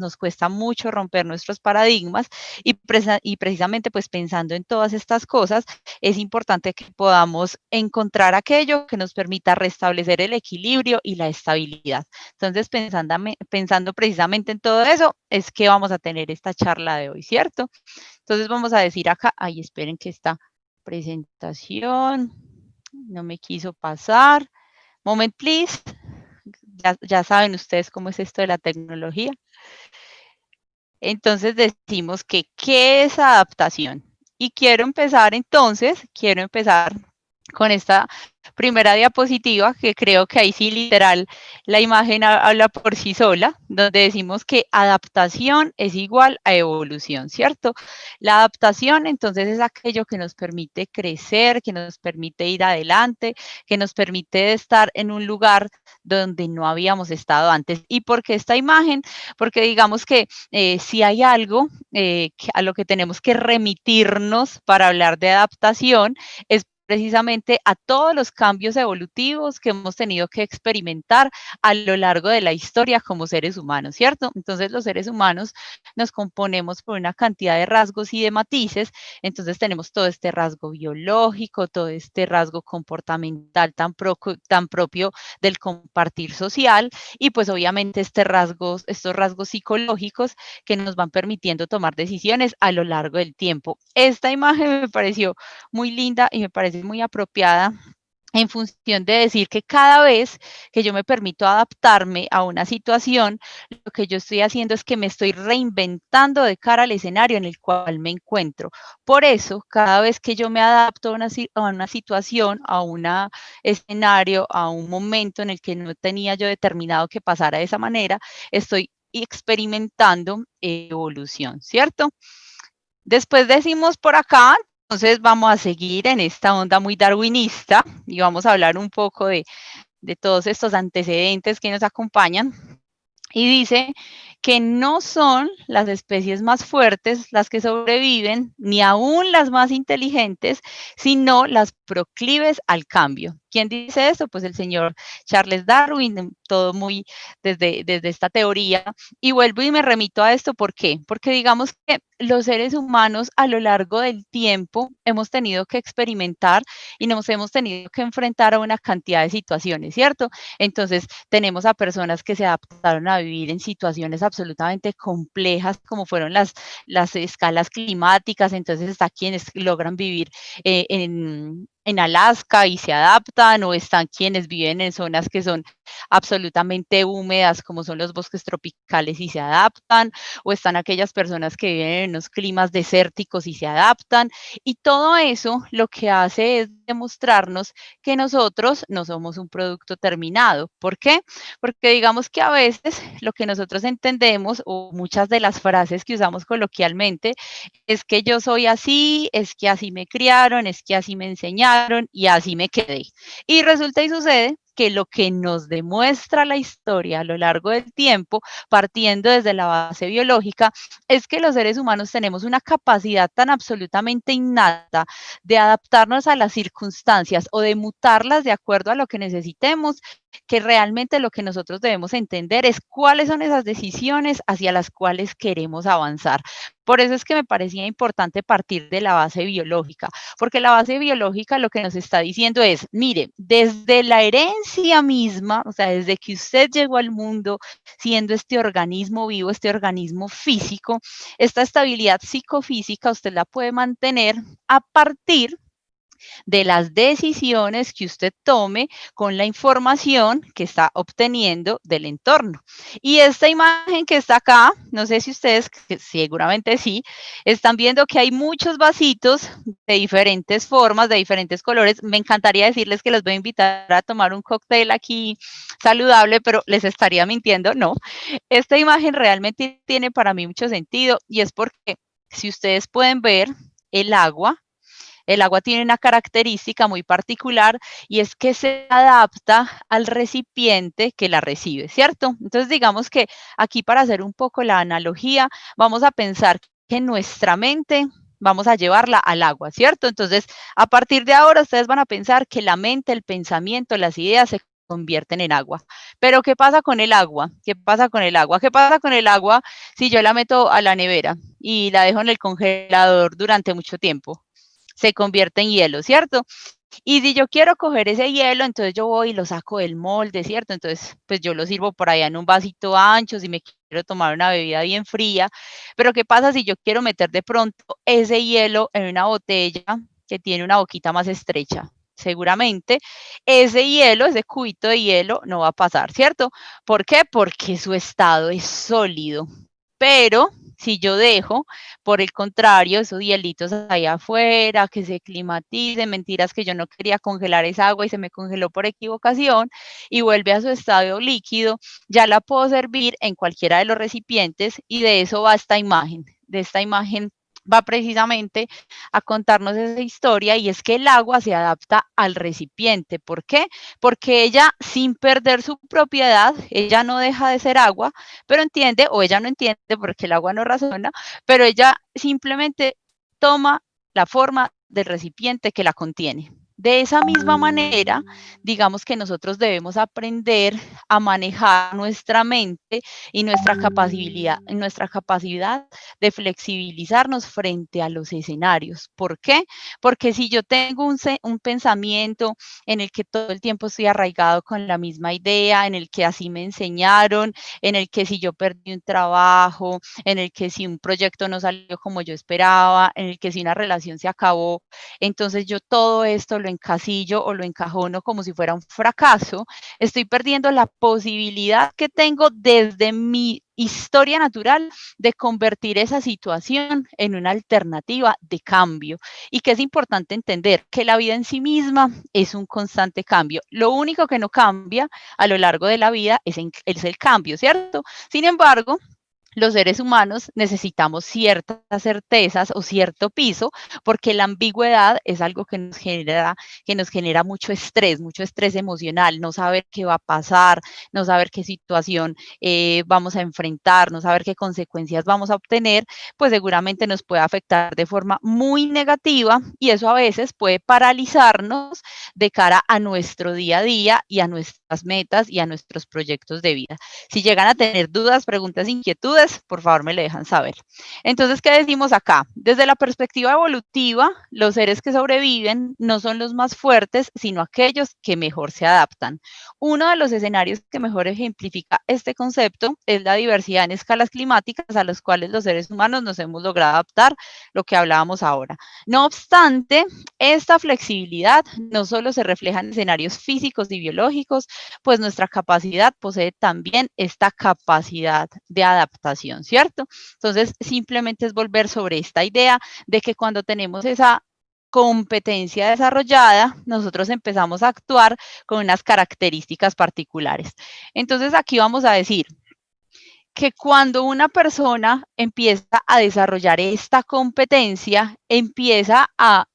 nos cuesta mucho romper nuestros paradigmas y precisamente pues pensando en todas estas cosas, es importante que podamos encontrar aquello que nos permita restablecer el equilibrio y la estabilidad. Entonces, pensando precisamente en todo eso, es que vamos a tener esta charla de hoy, ¿cierto? Entonces vamos a decir acá, ay, esperen que esta presentación no me quiso pasar. Moment, please. Ya saben ustedes cómo es esto de la tecnología. Entonces decimos que, ¿qué es adaptación? Y quiero empezar con esta primera diapositiva, que creo que ahí sí literal la imagen habla por sí sola, donde decimos que adaptación es igual a evolución, ¿cierto? La adaptación entonces es aquello que nos permite crecer, que nos permite ir adelante, que nos permite estar en un lugar donde no habíamos estado antes. ¿Y por qué esta imagen? Porque digamos que si hay algo a lo que tenemos que remitirnos para hablar de adaptación, es precisamente a todos los cambios evolutivos que hemos tenido que experimentar a lo largo de la historia como seres humanos, ¿cierto? Entonces los seres humanos nos componemos por una cantidad de rasgos y de matices, entonces tenemos todo este rasgo biológico, todo este rasgo comportamental tan propio del compartir social y pues obviamente estos rasgos psicológicos que nos van permitiendo tomar decisiones a lo largo del tiempo. Esta imagen me pareció muy linda y me parece muy apropiada en función de decir que cada vez que yo me permito adaptarme a una situación, lo que yo estoy haciendo es que me estoy reinventando de cara al escenario en el cual me encuentro. Por eso, cada vez que yo me adapto a una situación, a un escenario, a un momento en el que no tenía yo determinado que pasara de esa manera, estoy experimentando evolución, ¿cierto? Después decimos por acá, entonces vamos a seguir en esta onda muy darwinista y vamos a hablar un poco de todos estos antecedentes que nos acompañan. Y dice que no son las especies más fuertes las que sobreviven, ni aún las más inteligentes, sino las proclives al cambio. ¿Quién dice eso? Pues el señor Charles Darwin, todo muy desde esta teoría. Y vuelvo y me remito a esto, ¿por qué? Porque digamos que los seres humanos a lo largo del tiempo hemos tenido que experimentar y nos hemos tenido que enfrentar a una cantidad de situaciones, ¿cierto? Entonces, tenemos a personas que se adaptaron a vivir en situaciones absolutamente complejas, como fueron las escalas climáticas, entonces está quienes logran vivir en Alaska y se adaptan, o están quienes viven en zonas que son absolutamente húmedas, como son los bosques tropicales y se adaptan, o están aquellas personas que viven en unos climas desérticos y se adaptan, y todo eso lo que hace es demostrarnos que nosotros no somos un producto terminado. ¿Por qué? Porque digamos que a veces lo que nosotros entendemos o muchas de las frases que usamos coloquialmente es que yo soy así, es que así me criaron, es que así me enseñaron y así me quedé. Y resulta y sucede que lo que nos demuestra la historia a lo largo del tiempo, partiendo desde la base biológica, es que los seres humanos tenemos una capacidad tan absolutamente innata de adaptarnos a las circunstancias o de mutarlas de acuerdo a lo que necesitemos, que realmente lo que nosotros debemos entender es cuáles son esas decisiones hacia las cuales queremos avanzar. Por eso es que me parecía importante partir de la base biológica, porque la base biológica lo que nos está diciendo es, mire, desde la herencia misma, o sea, desde que usted llegó al mundo siendo este organismo vivo, este organismo físico, esta estabilidad psicofísica usted la puede mantener a partir de las decisiones que usted tome con la información que está obteniendo del entorno. Y esta imagen que está acá, no sé si ustedes, seguramente sí, están viendo que hay muchos vasitos de diferentes formas, de diferentes colores. Me encantaría decirles que los voy a invitar a tomar un cóctel aquí saludable, pero les estaría mintiendo, no. Esta imagen realmente tiene para mí mucho sentido y es porque si ustedes pueden ver el agua tiene una característica muy particular y es que se adapta al recipiente que la recibe, ¿cierto? Entonces, digamos que aquí para hacer un poco la analogía, vamos a pensar que nuestra mente vamos a llevarla al agua, ¿cierto? Entonces, a partir de ahora ustedes van a pensar que la mente, el pensamiento, las ideas se convierten en agua. Pero ¿qué pasa con el agua? ¿Qué pasa con el agua? ¿Qué pasa con el agua si yo la meto a la nevera y la dejo en el congelador durante mucho tiempo? Se convierte en hielo, ¿cierto? Y si yo quiero coger ese hielo, entonces yo voy y lo saco del molde, ¿cierto? Entonces, pues yo lo sirvo por allá en un vasito ancho, si me quiero tomar una bebida bien fría. Pero ¿qué pasa si yo quiero meter de pronto ese hielo en una botella que tiene una boquita más estrecha? Seguramente ese hielo, ese cubito de hielo no va a pasar, ¿cierto? ¿Por qué? Porque su estado es sólido. Pero si yo dejo, por el contrario, esos hielitos allá afuera, que se climaticen, mentiras que yo no quería congelar esa agua y se me congeló por equivocación y vuelve a su estado líquido, ya la puedo servir en cualquiera de los recipientes y de eso va esta imagen. De esta imagen va precisamente a contarnos esa historia y es que el agua se adapta al recipiente. ¿Por qué? Porque ella, sin perder su propiedad, ella no deja de ser agua, pero entiende, o ella no entiende porque el agua no razona, pero ella simplemente toma la forma del recipiente que la contiene. De esa misma manera, digamos que nosotros debemos aprender a manejar nuestra mente y nuestra capacidad de flexibilizarnos frente a los escenarios. ¿Por qué? Porque si yo tengo un pensamiento en el que todo el tiempo estoy arraigado con la misma idea, en el que así me enseñaron, en el que si yo perdí un trabajo, en el que si un proyecto no salió como yo esperaba, en el que si una relación se acabó, entonces yo todo esto lo encasillo o lo encajono como si fuera un fracaso, estoy perdiendo la posibilidad que tengo desde mi historia natural de convertir esa situación en una alternativa de cambio y que es importante entender que la vida en sí misma es un constante cambio. Lo único que no cambia a lo largo de la vida es el cambio, ¿cierto? Sin embargo, los seres humanos necesitamos ciertas certezas o cierto piso, porque la ambigüedad es algo que nos genera mucho estrés emocional, no saber qué va a pasar, no saber qué situación vamos a enfrentar, no saber qué consecuencias vamos a obtener, pues seguramente nos puede afectar de forma muy negativa y eso a veces puede paralizarnos de cara a nuestro día a día y a nuestras metas y a nuestros proyectos de vida. Si llegan a tener dudas, preguntas, inquietudes, por favor me lo dejan saber. Entonces, ¿qué decimos acá? Desde la perspectiva evolutiva, los seres que sobreviven no son los más fuertes, sino aquellos que mejor se adaptan. Uno de los escenarios que mejor ejemplifica este concepto es la diversidad en escalas climáticas a las cuales los seres humanos nos hemos logrado adaptar, lo que hablábamos ahora. No obstante, esta flexibilidad no solo se refleja en escenarios físicos y biológicos, pues nuestra capacidad posee también esta capacidad de adaptación, ¿cierto? Entonces, simplemente es volver sobre esta idea de que cuando tenemos esa competencia desarrollada, nosotros empezamos a actuar con unas características particulares. Entonces, aquí vamos a decir, que cuando una persona empieza a desarrollar esta competencia, empieza a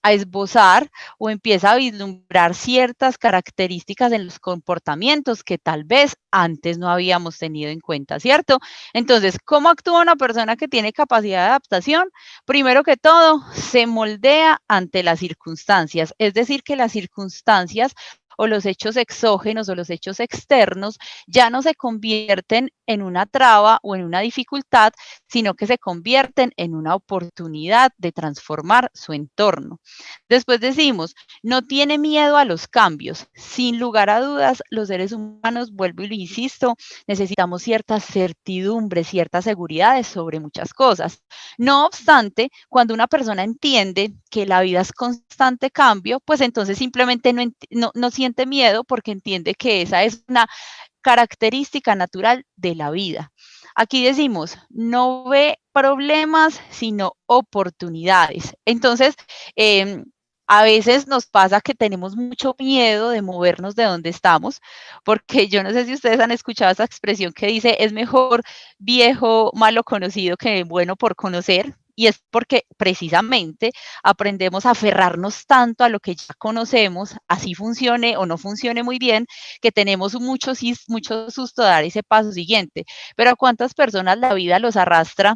esbozar o empieza a vislumbrar ciertas características en los comportamientos que tal vez antes no habíamos tenido en cuenta, ¿cierto? Entonces, ¿cómo actúa una persona que tiene capacidad de adaptación? Primero que todo, se moldea ante las circunstancias, es decir, que las circunstancias o los hechos exógenos o los hechos externos ya no se convierten en una traba o en una dificultad, sino que se convierten en una oportunidad de transformar su entorno. Después decimos, no tiene miedo a los cambios. Sin lugar a dudas, los seres humanos, vuelvo y lo insisto, necesitamos ciertas certidumbres, ciertas seguridades sobre muchas cosas. No obstante, cuando una persona entiende que la vida es constante cambio, pues entonces simplemente no siente miedo porque entiende que esa es una característica natural de la vida. Aquí decimos, no ve problemas, sino oportunidades. Entonces, a veces nos pasa que tenemos mucho miedo de movernos de donde estamos, porque yo no sé si ustedes han escuchado esa expresión que dice, es mejor viejo malo conocido que bueno por conocer. Y es porque precisamente aprendemos a aferrarnos tanto a lo que ya conocemos, así funcione o no funcione muy bien, que tenemos mucho susto de dar ese paso siguiente. Pero ¿a cuántas personas la vida los arrastra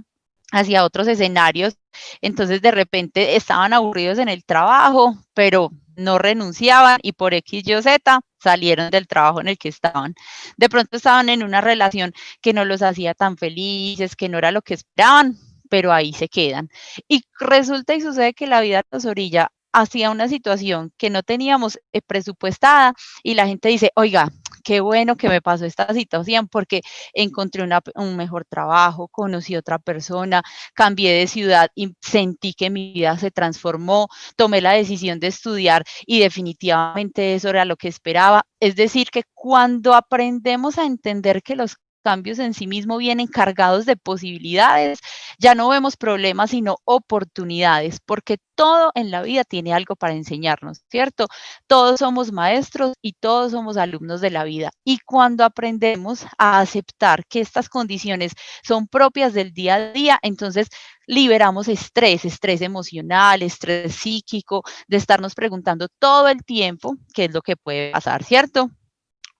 hacia otros escenarios? Entonces de repente estaban aburridos en el trabajo, pero no renunciaban y por X, Y, Z salieron del trabajo en el que estaban. De pronto estaban en una relación que no los hacía tan felices, que no era lo que esperaban, pero ahí se quedan. Y resulta y sucede que la vida nos orilla hacia una situación que no teníamos presupuestada y la gente dice, oiga, qué bueno que me pasó esta situación porque encontré un mejor trabajo, conocí a otra persona, cambié de ciudad y sentí que mi vida se transformó, tomé la decisión de estudiar y definitivamente eso era lo que esperaba. Es decir, que cuando aprendemos a entender que los cambios en sí mismos vienen cargados de posibilidades, ya no vemos problemas, sino oportunidades, porque todo en la vida tiene algo para enseñarnos, ¿cierto? Todos somos maestros y todos somos alumnos de la vida. Y cuando aprendemos a aceptar que estas condiciones son propias del día a día, entonces liberamos estrés emocional, estrés psíquico, de estarnos preguntando todo el tiempo qué es lo que puede pasar, ¿cierto?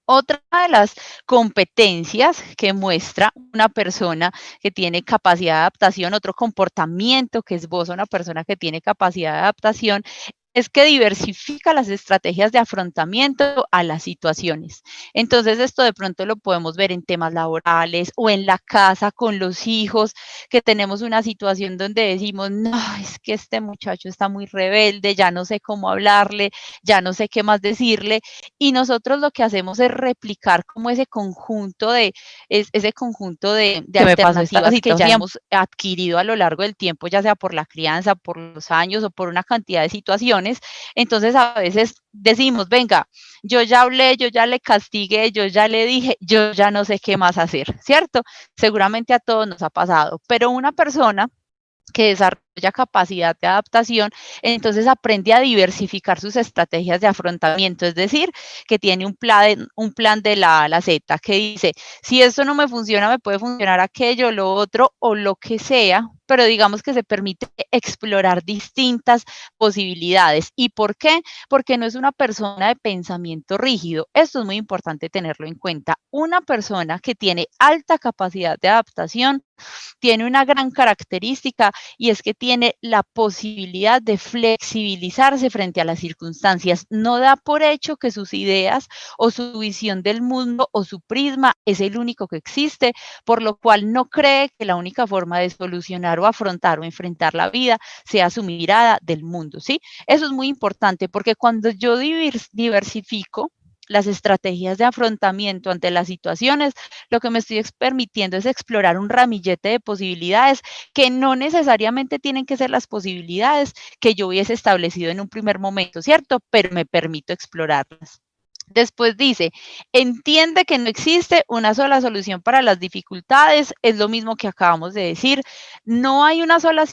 Otra de las competencias que muestra una persona que tiene capacidad de adaptación, otro comportamiento que esboza una persona que tiene capacidad de adaptación, es que diversifica las estrategias de afrontamiento a las situaciones. Entonces, esto de pronto lo podemos ver en temas laborales o en la casa con los hijos, que tenemos una situación donde decimos, no, es que este muchacho está muy rebelde, ya no sé cómo hablarle, ya no sé qué más decirle, y nosotros lo que hacemos es replicar como ese conjunto de alternativas que ya hemos adquirido a lo largo del tiempo, ya sea por la crianza, por los años o por una cantidad de situaciones. Entonces a veces decimos, venga, yo ya hablé, yo ya le castigué, yo ya le dije, yo ya no sé qué más hacer, ¿cierto? Seguramente a todos nos ha pasado, pero una persona que desarrolla capacidad de adaptación, entonces aprende a diversificar sus estrategias de afrontamiento, es decir, que tiene un plan de la A a la Z, que dice, si esto no me funciona, me puede funcionar aquello, lo otro o lo que sea, pero digamos que se permite explorar distintas posibilidades. ¿Y por qué? Porque no es una persona de pensamiento rígido. Esto es muy importante tenerlo en cuenta. Una persona que tiene alta capacidad de adaptación tiene una gran característica y es que tiene la posibilidad de flexibilizarse frente a las circunstancias. No da por hecho que sus ideas o su visión del mundo o su prisma es el único que existe, por lo cual no cree que la única forma de solucionar o afrontar o enfrentar la vida sea su mirada del mundo, ¿sí? Eso es muy importante porque cuando yo diversifico las estrategias de afrontamiento ante las situaciones, lo que me estoy permitiendo es explorar un ramillete de posibilidades que no necesariamente tienen que ser las posibilidades que yo hubiese establecido en un primer momento, ¿cierto? Pero me permito explorarlas. Después dice, entiende que no existe una sola solución para las dificultades, es lo mismo que acabamos de decir, no hay una sola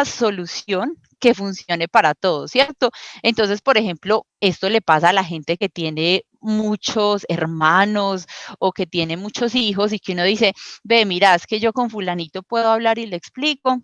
solución que funcione para todos, ¿cierto? Entonces, por ejemplo, esto le pasa a la gente que tiene muchos hermanos o que tiene muchos hijos y que uno dice, ve, mira, es que yo con fulanito puedo hablar y le explico,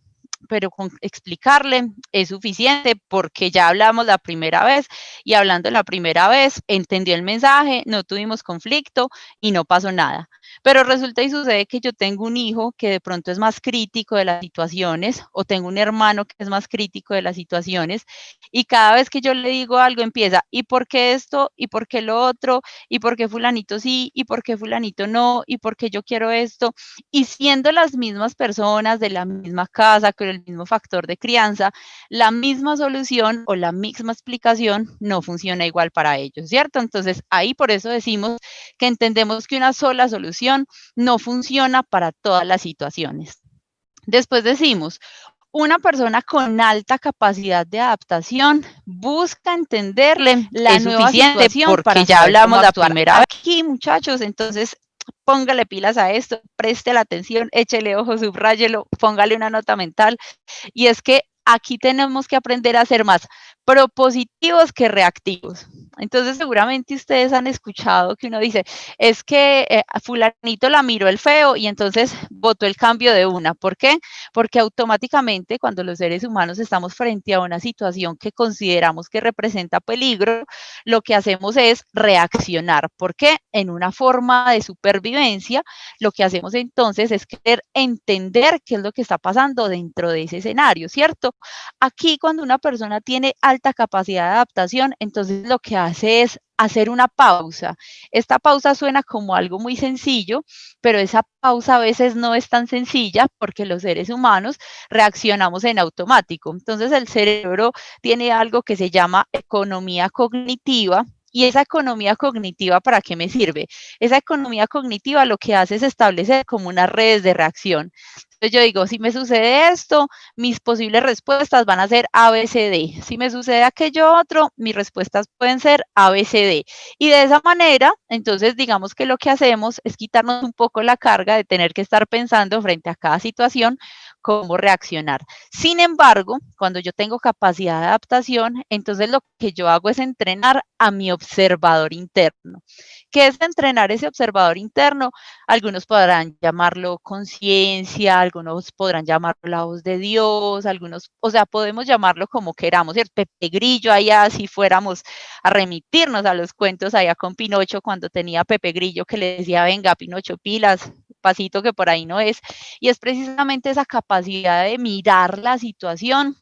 pero con explicarle es suficiente porque ya hablamos la primera vez y hablando la primera vez entendió el mensaje, no tuvimos conflicto y no pasó nada. Pero resulta y sucede que yo tengo un hijo que de pronto es más crítico de las situaciones o tengo un hermano que es más crítico de las situaciones y cada vez que yo le digo algo empieza, ¿y por qué esto? ¿Y por qué lo otro? ¿Y por qué fulanito sí? ¿Y por qué fulanito no? ¿Y por qué yo quiero esto? Y siendo las mismas personas de la misma casa, con el mismo factor de crianza, la misma solución o la misma explicación no funciona igual para ellos, ¿cierto? Entonces, ahí por eso decimos que entendemos que una sola solución no funciona para todas las situaciones. Después decimos, una persona con alta capacidad de adaptación busca entenderle la nueva situación porque ya hablamos la primera vez. Aquí, muchachos, entonces póngale pilas a esto, preste la atención, échele ojo, subráyelo, póngale una nota mental. Y es que aquí tenemos que aprender a ser más propositivos que reactivos. Entonces, seguramente ustedes han escuchado que uno dice, es que fulanito la miró el feo y entonces votó el cambio de una. ¿Por qué? Porque automáticamente cuando los seres humanos estamos frente a una situación que consideramos que representa peligro, lo que hacemos es reaccionar. ¿Por qué? En una forma de supervivencia, lo que hacemos entonces es querer entender qué es lo que está pasando dentro de ese escenario, ¿cierto? Aquí cuando una persona tiene alta capacidad de adaptación, entonces lo que hace es hacer una pausa. Esta pausa suena como algo muy sencillo, pero esa pausa a veces no es tan sencilla porque los seres humanos reaccionamos en automático. Entonces el cerebro tiene algo que se llama economía cognitiva. ¿Y esa economía cognitiva para qué me sirve? Esa economía cognitiva lo que hace es establecer como unas redes de reacción. Entonces yo digo, si me sucede esto, mis posibles respuestas van a ser A, B, C, D. Si me sucede aquello otro, mis respuestas pueden ser A, B, C, D. Y de esa manera, entonces digamos que lo que hacemos es quitarnos un poco la carga de tener que estar pensando frente a cada situación cómo reaccionar. Sin embargo, cuando yo tengo capacidad de adaptación, entonces lo que yo hago es entrenar a mi observador interno. ¿Qué es entrenar ese observador interno? Algunos podrán llamarlo conciencia, algunos podrán llamarlo la voz de Dios, algunos, o sea, podemos llamarlo como queramos, ¿cierto? Pepe Grillo, allá si fuéramos a remitirnos a los cuentos allá con Pinocho, cuando tenía Pepe Grillo que le decía, venga, Pinocho, pilas, pasito que por ahí no es. Y es precisamente esa capacidad de mirar la situación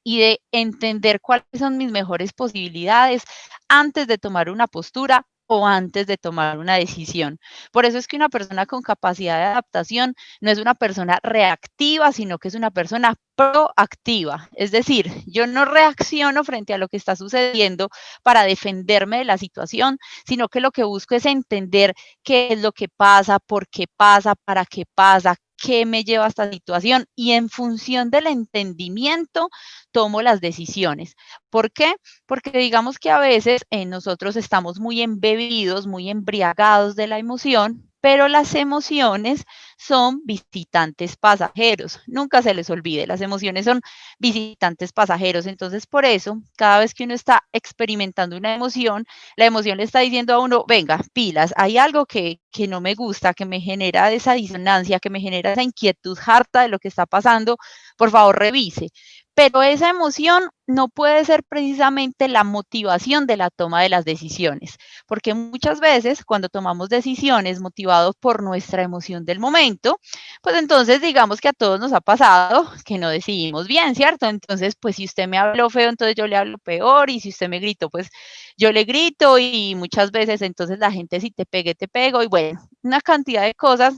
y de entender cuáles son mis mejores posibilidades antes de tomar una postura o antes de tomar una decisión. Por eso es que una persona con capacidad de adaptación no es una persona reactiva, sino que es una persona proactiva. Es decir, yo no reacciono frente a lo que está sucediendo para defenderme de la situación, sino que lo que busco es entender qué es lo que pasa, por qué pasa, para qué pasa, qué me lleva a esta situación y en función del entendimiento tomo las decisiones. ¿Por qué? Porque digamos que a veces nosotros estamos muy embebidos, muy embriagados de la emoción, pero las emociones son visitantes pasajeros. Nunca se les olvide, las emociones son visitantes pasajeros. Entonces, por eso, cada vez que uno está experimentando una emoción, la emoción le está diciendo a uno, venga, pilas, hay algo que no me gusta, que me genera esa disonancia, que me genera esa inquietud harta de lo que está pasando, por favor, revise. Pero esa emoción no puede ser precisamente la motivación de la toma de las decisiones, porque muchas veces cuando tomamos decisiones motivados por nuestra emoción del momento, pues entonces digamos que a todos nos ha pasado que no decidimos bien, ¿cierto? Entonces, pues si usted me habló feo, entonces yo le hablo peor, y si usted me gritó, pues yo le grito, y muchas veces entonces la gente si te pegue, te pego, y bueno, una cantidad de cosas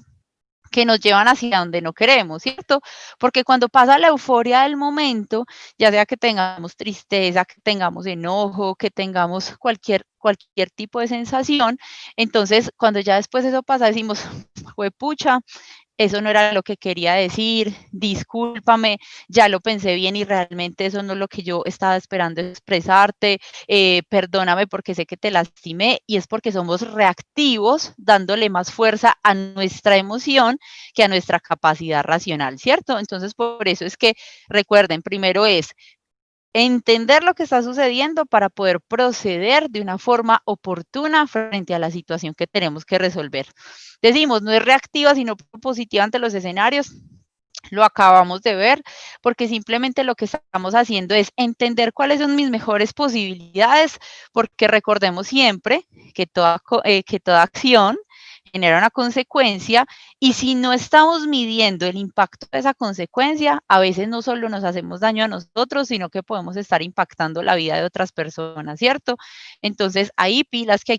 que nos llevan hacia donde no queremos, ¿cierto? Porque cuando pasa la euforia del momento, ya sea que tengamos tristeza, que tengamos enojo, que tengamos cualquier tipo de sensación, entonces cuando ya después eso pasa, decimos, pucha, eso no era lo que quería decir, discúlpame, ya lo pensé bien y realmente eso no es lo que yo estaba esperando expresarte, perdóname porque sé que te lastimé, y es porque somos reactivos dándole más fuerza a nuestra emoción que a nuestra capacidad racional, ¿cierto? Entonces, por eso es que recuerden, primero es entender lo que está sucediendo para poder proceder de una forma oportuna frente a la situación que tenemos que resolver. Decimos, no es reactiva, sino positiva ante los escenarios. Lo acabamos de ver, porque simplemente lo que estamos haciendo es entender cuáles son mis mejores posibilidades, porque recordemos siempre que toda acción genera una consecuencia, y si no estamos midiendo el impacto de esa consecuencia, a veces no solo nos hacemos daño a nosotros, sino que podemos estar impactando la vida de otras personas, ¿cierto? Entonces, hay pilas que hay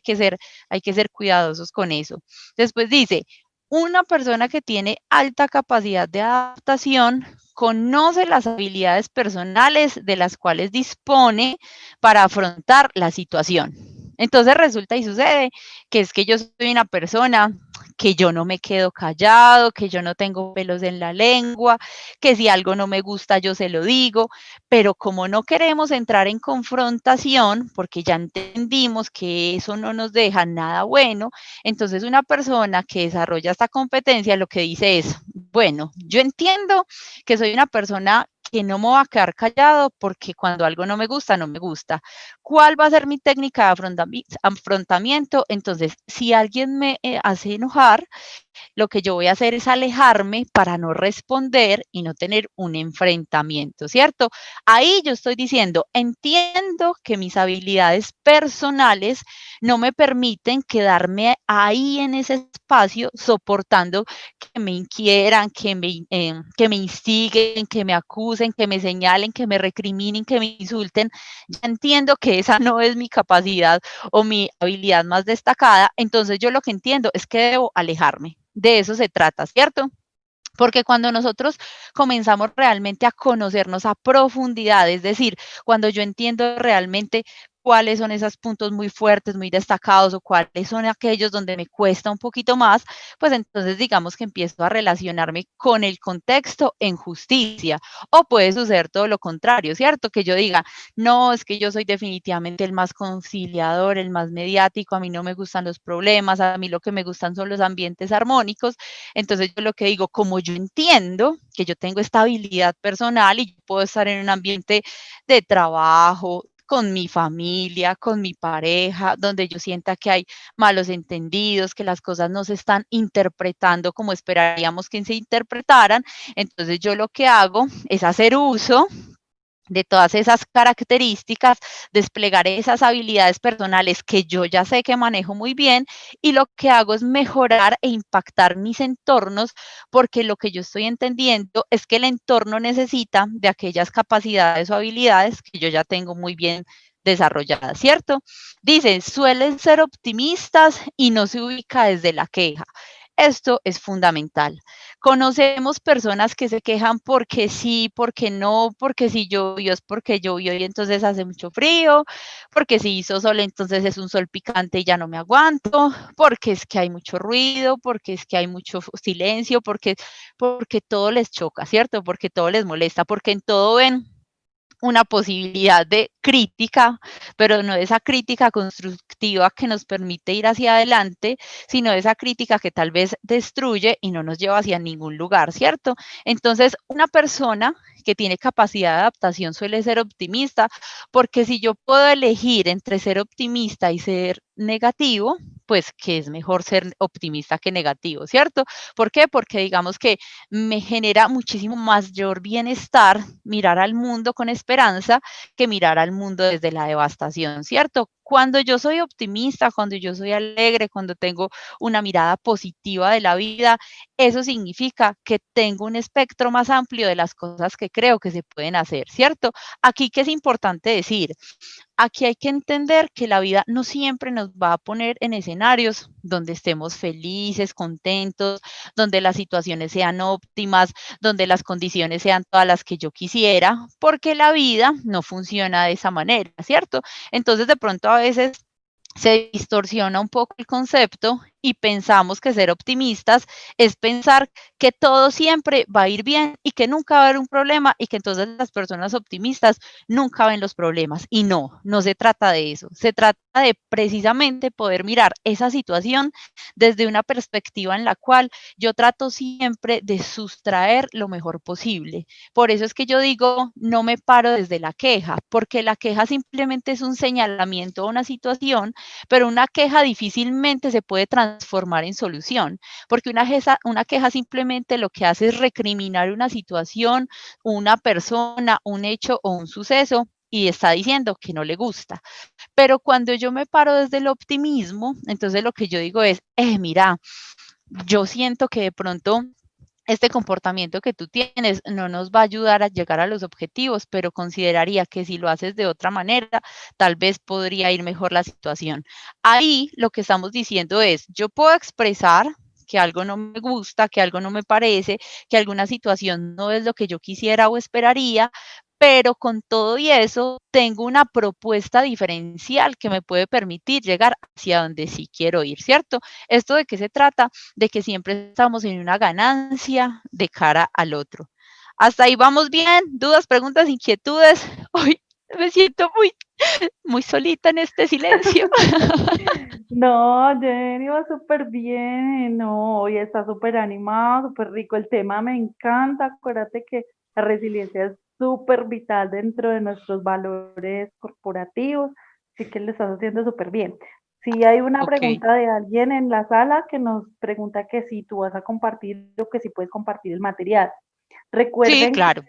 que ser cuidadosos con eso. Después dice, una persona que tiene alta capacidad de adaptación conoce las habilidades personales de las cuales dispone para afrontar la situación. Entonces resulta y sucede que es que yo soy una persona que yo no me quedo callado, que yo no tengo pelos en la lengua, que si algo no me gusta yo se lo digo, pero como no queremos entrar en confrontación, porque ya entendimos que eso no nos deja nada bueno, entonces una persona que desarrolla esta competencia lo que dice es, bueno, yo entiendo que soy una persona que no me voy a quedar callado porque cuando algo no me gusta, no me gusta. ¿Cuál va a ser mi técnica de afrontamiento? Entonces, si alguien me hace enojar, lo que yo voy a hacer es alejarme para no responder y no tener un enfrentamiento, ¿cierto? Ahí yo estoy diciendo, entiendo que mis habilidades personales no me permiten quedarme ahí en ese espacio soportando que me inquieran, que me instiguen, que me acusen, que me señalen, que me recriminen, que me insulten. Ya entiendo que esa no es mi capacidad o mi habilidad más destacada, entonces yo lo que entiendo es que debo alejarme. De eso se trata, ¿cierto? Porque cuando nosotros comenzamos realmente a conocernos a profundidad, es decir, cuando yo entiendo realmente cuáles son esos puntos muy fuertes, muy destacados, o cuáles son aquellos donde me cuesta un poquito más, pues entonces digamos que empiezo a relacionarme con el contexto en justicia. O puede suceder todo lo contrario, ¿cierto? Que yo diga, no, es que yo soy definitivamente el más conciliador, el más mediático, a mí no me gustan los problemas, a mí lo que me gustan son los ambientes armónicos. Entonces yo lo que digo, como yo entiendo que yo tengo esta habilidad personal y puedo estar en un ambiente de trabajo, con mi familia, con mi pareja, donde yo sienta que hay malos entendidos, que las cosas no se están interpretando como esperaríamos que se interpretaran. Entonces yo lo que hago es hacer uso de todas esas características, desplegar esas habilidades personales que yo ya sé que manejo muy bien, y lo que hago es mejorar e impactar mis entornos, porque lo que yo estoy entendiendo es que el entorno necesita de aquellas capacidades o habilidades que yo ya tengo muy bien desarrolladas, ¿cierto? Dicen, suelen ser optimistas y no se ubica desde la queja. Esto es fundamental. Conocemos personas que se quejan porque sí, porque no, porque si llovió es porque llovió y entonces hace mucho frío, porque si hizo sol entonces es un sol picante y ya no me aguanto, porque es que hay mucho ruido, porque es que hay mucho silencio, porque todo les choca, ¿cierto? Porque todo les molesta, porque en todo ven una posibilidad de crítica, pero no esa crítica constructiva que nos permite ir hacia adelante, sino esa crítica que tal vez destruye y no nos lleva hacia ningún lugar, ¿cierto? Entonces, una persona que tiene capacidad de adaptación suele ser optimista, porque si yo puedo elegir entre ser optimista y ser negativo, pues que es mejor ser optimista que negativo, ¿cierto? ¿Por qué? Porque digamos que me genera muchísimo mayor bienestar mirar al mundo con esperanza que mirar al mundo desde la devastación, ¿cierto? Cuando yo soy optimista, cuando yo soy alegre, cuando tengo una mirada positiva de la vida, eso significa que tengo un espectro más amplio de las cosas que creo que se pueden hacer, ¿cierto? Aquí que es importante decir, aquí hay que entender que la vida no siempre nos va a poner en escenarios donde estemos felices, contentos, donde las situaciones sean óptimas, donde las condiciones sean todas las que yo quisiera, porque la vida no funciona de esa manera, ¿cierto? Entonces de pronto a veces se distorsiona un poco el concepto y pensamos que ser optimistas es pensar que todo siempre va a ir bien y que nunca va a haber un problema y que entonces las personas optimistas nunca ven los problemas. Y no, no se trata de eso. Se trata de precisamente poder mirar esa situación desde una perspectiva en la cual yo trato siempre de sustraer lo mejor posible. Por eso es que yo digo, no me paro desde la queja, porque la queja simplemente es un señalamiento a una situación, pero una queja difícilmente se puede transformar en solución, porque una queja simplemente lo que hace es recriminar una situación, una persona, un hecho o un suceso y está diciendo que no le gusta. Pero cuando yo me paro desde el optimismo, entonces lo que yo digo es, mira, yo siento que de pronto este comportamiento que tú tienes no nos va a ayudar a llegar a los objetivos, pero consideraría que si lo haces de otra manera, tal vez podría ir mejor la situación. Ahí lo que estamos diciendo es, yo puedo expresar que algo no me gusta, que algo no me parece, que alguna situación no es lo que yo quisiera o esperaría, pero con todo y eso tengo una propuesta diferencial que me puede permitir llegar hacia donde sí quiero ir, ¿cierto? ¿Esto de qué se trata? De que siempre estamos en una ganancia de cara al otro. Hasta ahí vamos bien. ¿Dudas, preguntas, inquietudes? Hoy me siento muy solita en este silencio. No, Jenny va súper bien, no, hoy está súper animado, súper rico el tema, me encanta, acuérdate que la resiliencia es súper vital dentro de nuestros valores corporativos, así que lo estás haciendo súper bien. Si hay una Ok. pregunta de alguien en la sala que nos pregunta que si tú vas a compartir o que si puedes compartir el material. Sí, Recuerden que claro.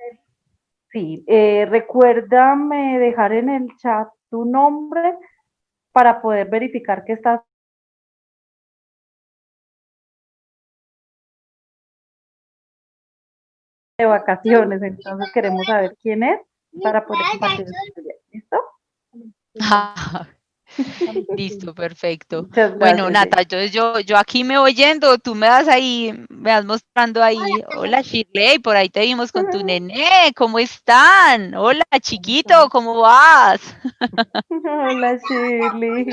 sí, recuérdame dejar en el chat tu nombre para poder verificar que estás de vacaciones, entonces queremos saber quién es para poder compartir el material. ¿Listo? Listo, perfecto. Muchas Bueno, gracias, Nata, Jenny. entonces yo aquí me voy yendo, tú me das ahí, me vas mostrando ahí, hola Shirley, por ahí te vimos con tu nené, ¿cómo están? Hola chiquito, ¿cómo vas? Hola, Shirley.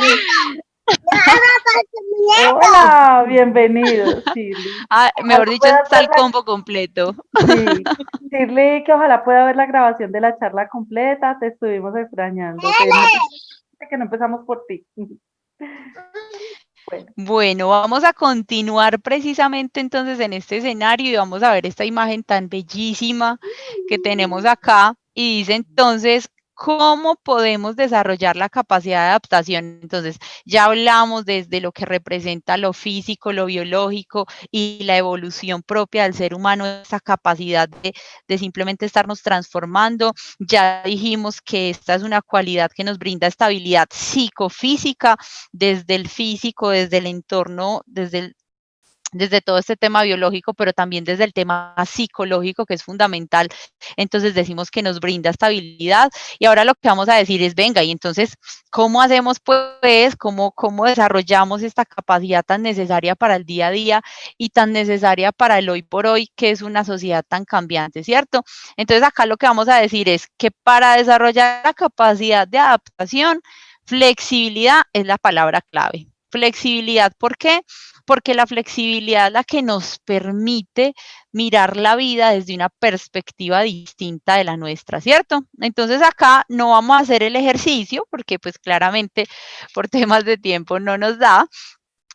Hola, bienvenido, Shirley. Ah, Ojalá mejor dicho, puedas está ver el combo completo. sí, Shirley, que ojalá pueda ver la grabación de la charla completa. Te estuvimos extrañando. Que no empezamos por ti. Bueno, Bueno, vamos a continuar precisamente entonces en este escenario y vamos a ver esta imagen tan bellísima que tenemos acá y dice entonces, ¿cómo podemos desarrollar la capacidad de adaptación? Entonces, ya hablamos desde lo que representa lo físico, lo biológico y la evolución propia del ser humano, esa capacidad de simplemente estarnos transformando. Ya dijimos que esta es una cualidad que nos brinda estabilidad psicofísica desde el físico, desde el entorno, desde todo este tema biológico, pero también desde el tema psicológico, que es fundamental. Entonces decimos que nos brinda estabilidad y ahora lo que vamos a decir es, venga, y entonces, ¿cómo hacemos pues? ¿Cómo desarrollamos esta capacidad tan necesaria para el día a día y tan necesaria para el hoy por hoy, que es una sociedad tan cambiante, ¿cierto? Entonces acá lo que vamos a decir es que para desarrollar la capacidad de adaptación, flexibilidad es la palabra clave. Flexibilidad, ¿por qué? Porque la flexibilidad es la que nos permite mirar la vida desde una perspectiva distinta de la nuestra, ¿cierto? Entonces acá no vamos a hacer el ejercicio porque pues claramente por temas de tiempo no nos da,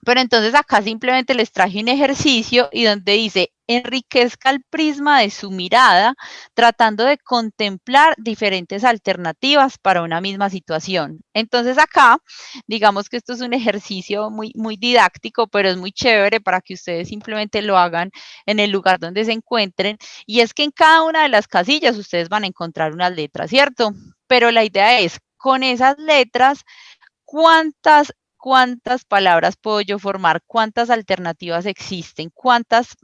pero entonces acá simplemente les traje un ejercicio y donde dice, enriquezca el prisma de su mirada, tratando de contemplar diferentes alternativas para una misma situación. Entonces acá, digamos que esto es un ejercicio muy didáctico, pero es muy chévere para que ustedes simplemente lo hagan en el lugar donde se encuentren. Y es que en cada una de las casillas ustedes van a encontrar unas letras, ¿cierto? Pero la idea es, con esas letras, ¿cuántas palabras puedo yo formar? ¿Cuántas alternativas existen? ¿Cuántas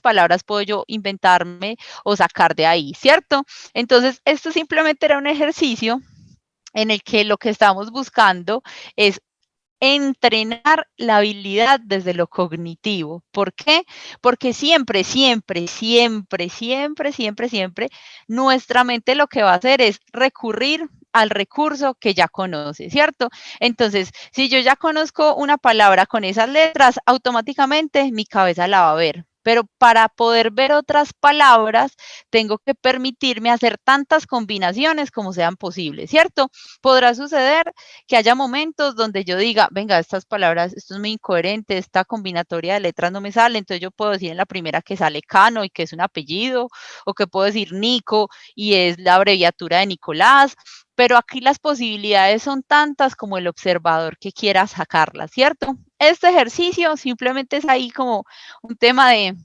palabras puedo yo inventarme o sacar de ahí? ¿Cierto? Entonces, esto simplemente era un ejercicio en el que lo que estamos buscando es entrenar la habilidad desde lo cognitivo. ¿Por qué? Porque siempre, nuestra mente lo que va a hacer es recurrir al recurso que ya conoce, ¿cierto? Entonces, si yo ya conozco una palabra con esas letras, automáticamente mi cabeza la va a ver. Pero para poder ver otras palabras, tengo que permitirme hacer tantas combinaciones como sean posibles, ¿cierto? Podrá suceder que haya momentos donde yo diga, venga, estas palabras, esto es muy incoherente, esta combinatoria de letras no me sale, entonces yo puedo decir en la primera que sale Cano y que es un apellido, o que puedo decir Nico y es la abreviatura de Nicolás, pero aquí las posibilidades son tantas como el observador que quiera sacarlas, ¿cierto? Este ejercicio simplemente es ahí como un tema de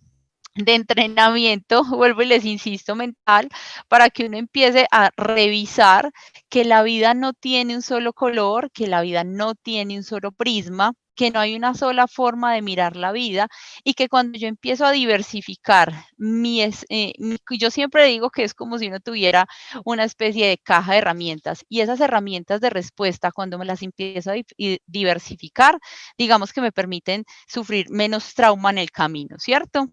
entrenamiento, vuelvo y les insisto, mental, para que uno empiece a revisar que la vida no tiene un solo color, que la vida no tiene un solo prisma, que no hay una sola forma de mirar la vida y que cuando yo empiezo a diversificar yo siempre digo que es como si uno tuviera una especie de caja de herramientas y esas herramientas de respuesta cuando me las empiezo a diversificar, digamos que me permiten sufrir menos trauma en el camino, ¿cierto?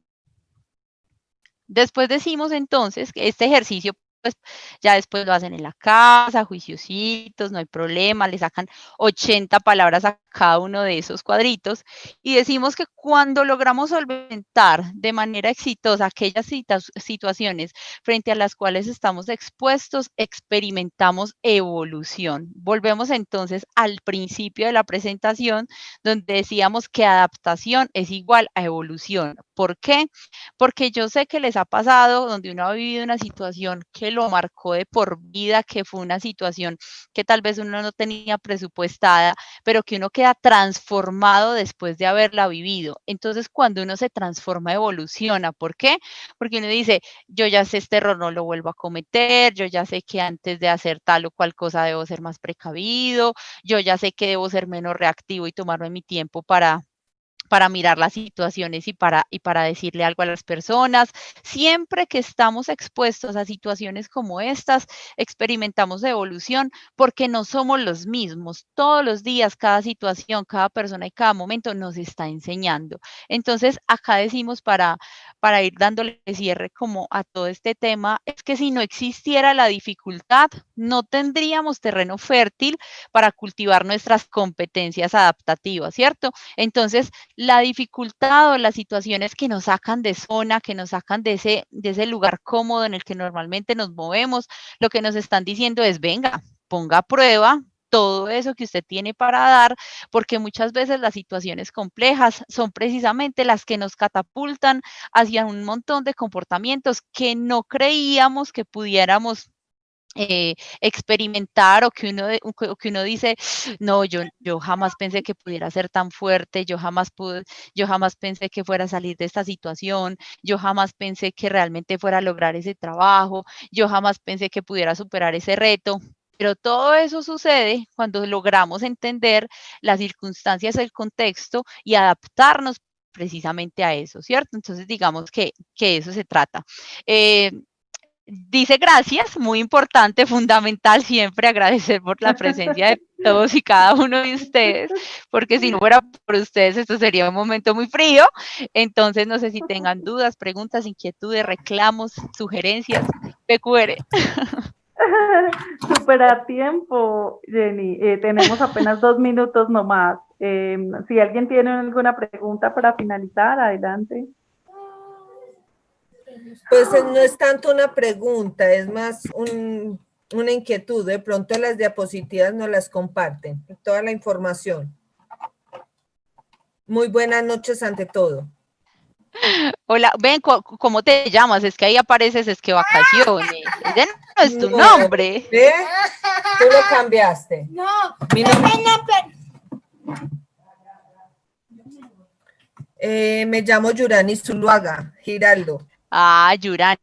Después decimos entonces que este ejercicio, pues ya después lo hacen en la casa, juiciositos, no hay problema, le sacan 80 palabras a cada uno de esos cuadritos y decimos que cuando logramos solventar de manera exitosa aquellas situaciones frente a las cuales estamos expuestos, experimentamos evolución. Volvemos entonces al principio de la presentación donde decíamos que adaptación es igual a evolución. ¿Por qué? Porque yo sé que les ha pasado donde uno ha vivido una situación que lo marcó de por vida, que fue una situación que tal vez uno no tenía presupuestada, pero que uno queda transformado después de haberla vivido. Entonces, cuando uno se transforma, evoluciona. ¿Por qué? Porque uno dice, yo ya sé este error, no lo vuelvo a cometer, yo ya sé que antes de hacer tal o cual cosa debo ser más precavido, yo ya sé que debo ser menos reactivo y tomarme mi tiempo para mirar las situaciones y para decirle algo a las personas. Siempre que estamos expuestos a situaciones como estas, experimentamos evolución porque no somos los mismos. Todos los días, cada situación, cada persona y cada momento nos está enseñando. Entonces, acá decimos para ir dándole cierre como a todo este tema, es que si no existiera la dificultad, no tendríamos terreno fértil para cultivar nuestras competencias adaptativas, ¿cierto? Entonces, la dificultad o las situaciones que nos sacan de zona, que nos sacan de ese lugar cómodo en el que normalmente nos movemos, lo que nos están diciendo es, venga, ponga a prueba todo eso que usted tiene para dar, porque muchas veces las situaciones complejas son precisamente las que nos catapultan hacia un montón de comportamientos que no creíamos que pudiéramos experimentar, o que uno dice, no, yo jamás pensé que pudiera ser tan fuerte, yo jamás pensé que fuera a salir de esta situación, yo jamás pensé que realmente fuera a lograr ese trabajo, yo jamás pensé que pudiera superar ese reto. Pero todo eso sucede cuando logramos entender las circunstancias, el contexto y adaptarnos precisamente a eso, ¿cierto? Entonces, digamos que eso se trata. Dice gracias, muy importante, fundamental siempre agradecer por la presencia de todos y cada uno de ustedes, porque si no fuera por ustedes esto sería un momento muy frío. Entonces no sé si tengan dudas, preguntas, inquietudes, reclamos, sugerencias, PQR. Súper a tiempo, Jenny. Tenemos apenas 2 minutos nomás. Si alguien tiene alguna pregunta para finalizar, adelante. Pues no es tanto una pregunta, es más una inquietud. De pronto las diapositivas nos las comparten, toda la información. Muy buenas noches ante todo. Hola, ven, ¿cómo te llamas? Es que ahí apareces, es que vacaciones. Ese no es tu nombre. ¿Ve? Tú lo cambiaste. No, mi nombre... me llamo Yurani Zuluaga, Giraldo. Ah, Yurani.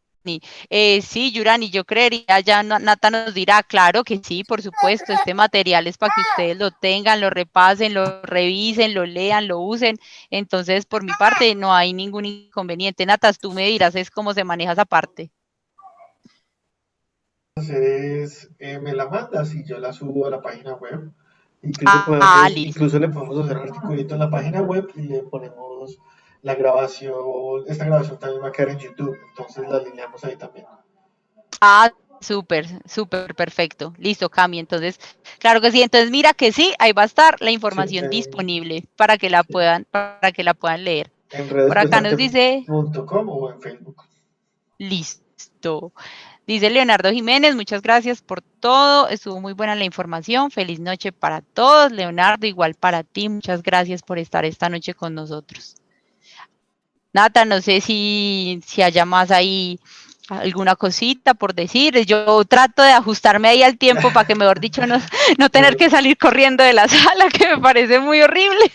Sí, Yurani, yo creería, ya Nata nos dirá, claro que sí, por supuesto, este material es para que ustedes lo tengan, lo repasen, lo revisen, lo lean, lo usen. Entonces, por mi parte, no hay ningún inconveniente. Natas, tú me dirás, es cómo se maneja esa parte. Me la mandas y yo la subo a la página web. Incluso le podemos hacer un articulito en la página web y le ponemos la grabación. Esta grabación también va a quedar en YouTube, entonces la alineamos ahí también. Ah, súper, súper perfecto. Listo, Cami. Entonces, claro que sí. Entonces, mira que sí, ahí va a estar la información disponible para que la puedan leer. En Por acá nos dice redespresente.com o en Facebook. Listo. Dice Leonardo Jiménez, muchas gracias por todo, estuvo muy buena la información, feliz noche para todos. Leonardo, igual para ti, muchas gracias por estar esta noche con nosotros. Nata, no sé si haya más ahí alguna cosita por decir. Yo trato de ajustarme ahí al tiempo para que, mejor dicho, no tener que salir corriendo de la sala, que me parece muy horrible.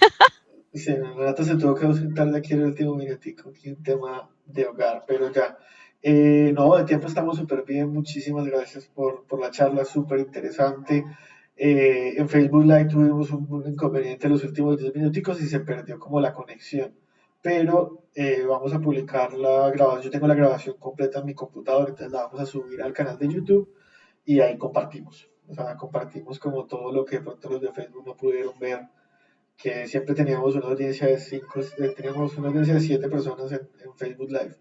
Sí, Nata se tuvo que ausentar de aquí en el último minutico, aquí un tema de hogar, pero ya. No, de tiempo estamos súper bien, muchísimas gracias por la charla, súper interesante. En Facebook Live tuvimos un inconveniente los últimos 10 minuticos y se perdió como la conexión, pero vamos a publicar la grabación, yo tengo la grabación completa en mi computador, entonces la vamos a subir al canal de YouTube y ahí compartimos, o sea, compartimos como todo lo que de pronto los de Facebook no pudieron ver, que siempre teníamos una audiencia de 7 personas en Facebook Live.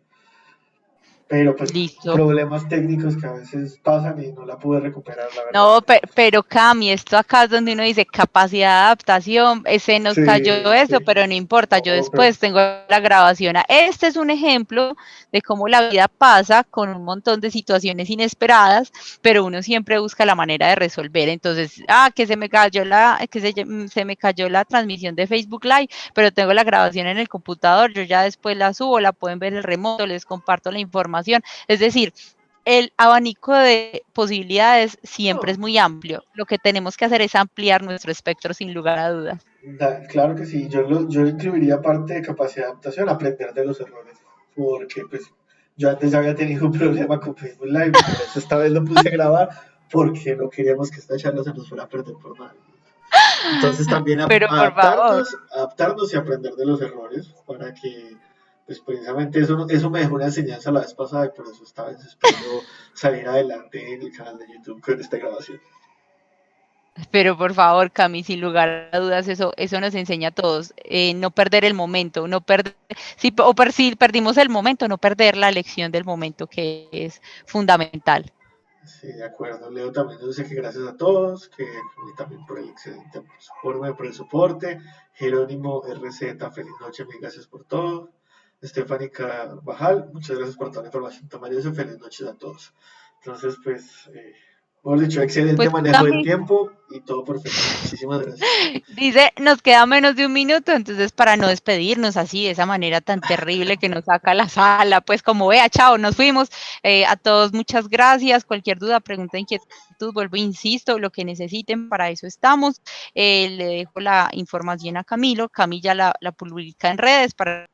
Pero pues Listo. problemas técnicos que a veces pasan y no la pude recuperar, la verdad. No, pero Cami, esto acá es donde uno dice capacidad de adaptación, se nos cayó eso, pero no importa, yo después tengo la grabación. Este es un ejemplo de cómo la vida pasa con un montón de situaciones inesperadas, pero uno siempre busca la manera de resolver. Entonces, que se me cayó se me cayó la transmisión de Facebook Live, pero tengo la grabación en el computador, yo ya después la subo, la pueden ver en el remoto, les comparto la información. Es decir, el abanico de posibilidades siempre No. es muy amplio. Lo que tenemos que hacer es ampliar nuestro espectro sin lugar a dudas. Claro que sí, yo incluiría parte de capacidad de adaptación, aprender de los errores, porque pues yo antes ya había tenido un problema con Facebook Live, y por eso esta vez lo puse a grabar, porque no queríamos que esta charla se nos fuera a perder por nada. Entonces también Pero por favor. adaptarnos y aprender de los errores para que, pues precisamente eso me dejó una enseñanza la vez pasada y por eso esta vez espero salir adelante en el canal de YouTube con esta grabación. Pero por favor, Cami, sin lugar a dudas, eso nos enseña a todos, no perder el momento, no perder, si perdimos el momento, no perder la lección del momento, que es fundamental. Sí, de acuerdo, Leo también yo sé que gracias a todos, que también por el excelente informe, por el soporte, Jerónimo RZ, feliz noche, mil gracias por todo, Stephanie Carvajal, muchas gracias por toda la información, Tomayoso, feliz noche a todos. Entonces, pues, hemos dicho, excelente Pues, manejo del Cami, tiempo y todo perfecto, muchísimas gracias. dice, nos queda menos de un minuto, entonces para no despedirnos así, de esa manera tan terrible que nos saca la sala, pues como vea, chao, nos fuimos. A todos muchas gracias, cualquier duda, pregunta, inquietud, vuelvo, insisto, lo que necesiten, para eso estamos. Le dejo la información a Camilo, Camilla la publica en redes para